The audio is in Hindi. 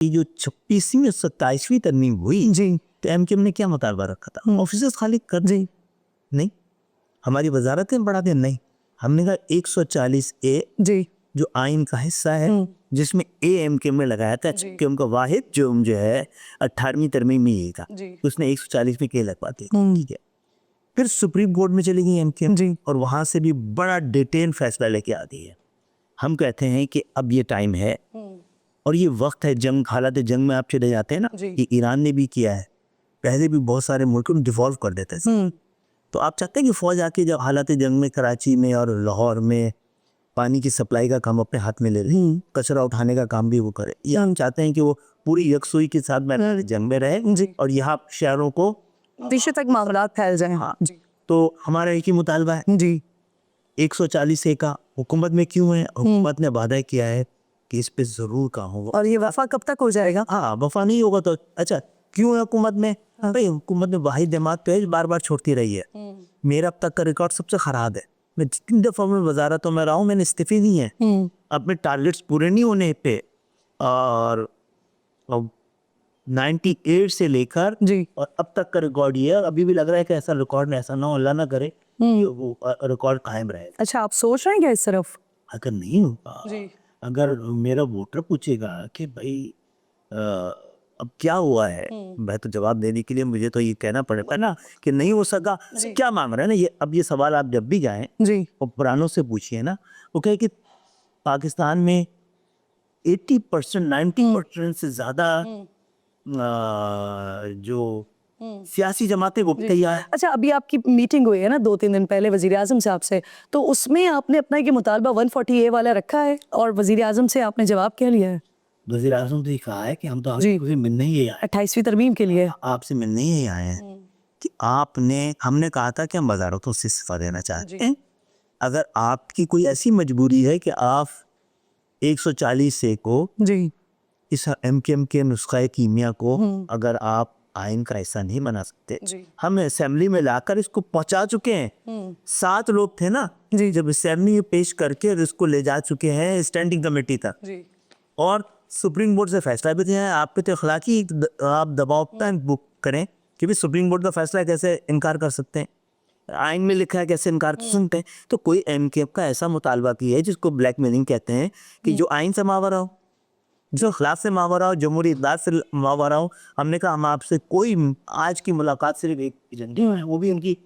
ये जो 26वीं और 27वीं तरमीम हुई जी तो एमकेएम ने क्या मुतालबा रखा था? ऑफिस खाली कर जी नहीं, हमारी वजारतें बढ़ा दें नहीं, हमने कहा 140A जी जो आइन का हिस्सा है जिसमें एमकेएम में लगाया था। जी। एमकेएम का वाहिद जुर्म जो है 18वीं तरमीम में यही था, जी। उसने 140 में के लगवा दिया। ठीक है, फिर सुप्रीम कोर्ट में चली गई एमकेएम जी और वहां से भी बड़ा डिटेल फैसला लेके आ गई है। हम कहते हैं कि अब ये टाइम है और ये वक्त है, जंग हालात जंग में आप चले जाते हैं ना, जी। कि ईरान ने भी किया है, पहले भी बहुत सारे मुल्क डिवॉल्व कर देते हैं। तो आप चाहते हैं कि फौज आके जब हालात जंग में कराची में और लाहौर में पानी की सप्लाई का काम अपने हाथ में ले ले, कचरा उठाने का काम भी वो करे, या हम चाहते हैं कि वो पूरी यकसुई के साथ मैदान जंग में रहे जी। और यहाँ शहरों को पीछे तक मामला फैल जाए। हाँ। जी तो हमारा एक ही मुतालबा है जी 140A का। हुकूमत में क्यों है? हुकूमत ने वादा किया है कि इस पे जरूर काम होगा। और ये वफा कब तक हो जाएगा? हाँ, वफा नहीं होगा तो अच्छा क्यों है हुकूमत में? भाई हुकूमत में वाहिद दिमाग पे बार बार छोड़ती रही है। मेरा अब तक का रिकॉर्ड सबसे खराब है। मैं जितनी दफा मैं वजारतों में रहा हूँ मैंने इस्तीफे नहीं है अपने टारगेट्स पूरे नहीं होने पे। और 98 से लेकर जी और अब तक का रिकॉर्ड ये है। अभी भी लग रहा है कि ऐसा रिकॉर्ड ऐसा ना हो, अल्लाह ना करे कि वो रिकॉर्ड कायम रहे। अच्छा, आप सोच रहे हैं क्या इस तरफ? अगर नहीं होगा, जी अगर मेरा वोटर पूछेगा कि भाई अब क्या हुआ है, मैं तो जवाब देने के लिए मुझे तो ये कहना पड़ेगा ना कि नहीं हो सका। क्या मांग रहे हैं ना ये? अब ये सवाल आप जब भी जाएं जी और पुरानों से पूछिए ना, वो कहे कि पाकिस्तान में 80% 90% से ज्यादा जो सियासी जमातें वो भी तैयार है। अच्छा, अभी आपकी मीटिंग हुई है ना 2-3 दिन पहले वजीर आजम साहब से, तो उसमें आपने अपना ये मुतालबा 140A वाला रखा है और वजीर आजम से आपने जवाब क्या लिया है? वज़ीर आज़म से कहा है कि हम तो जी। आपसे मिलने ही आए, 28वीं तरमीम के लिए। आपसे मिलने ही आए हैं कि हमने कहा था कि हम वजारतों से इस्तीफा देना चाहते हैं। अगर आपकी कोई ऐसी मजबूरी है कि आप 140A को, जी इस एमकेएम के नुस्खा कीमिया को अगर आप आइन का हिस्सा नहीं बना सकते, हम असेंबली में लाकर इसको पहुंचा चुके हैं। 7 लोग थे ना जी जब असेंबली में पेश करके इसको ले जा चुके हैं स्टैंडिंग कमेटी तक, और सुप्रीम कोर्ट से फैसला भी दिया है। आप पे तो अखलाकी आप दबाव बुक करें कि भी सुप्रीम कोर्ट का फैसला कैसे इनकार कर सकते हैं, आइन में लिखा है कैसे इनकार कर सकते हैं। तो कोई एमकेएम का ऐसा मुतालबा की है जिसको ब्लैकमेलिंग कहते हैं कि जो आइन से मावरा हो, जो खिलाफ से मावरा हो, जमहूरी इक़दार से मावरा हो। हमने कहा हम आपसे कोई आज की मुलाकात सिर्फ एक एजेंडे में है, वो भी उनकी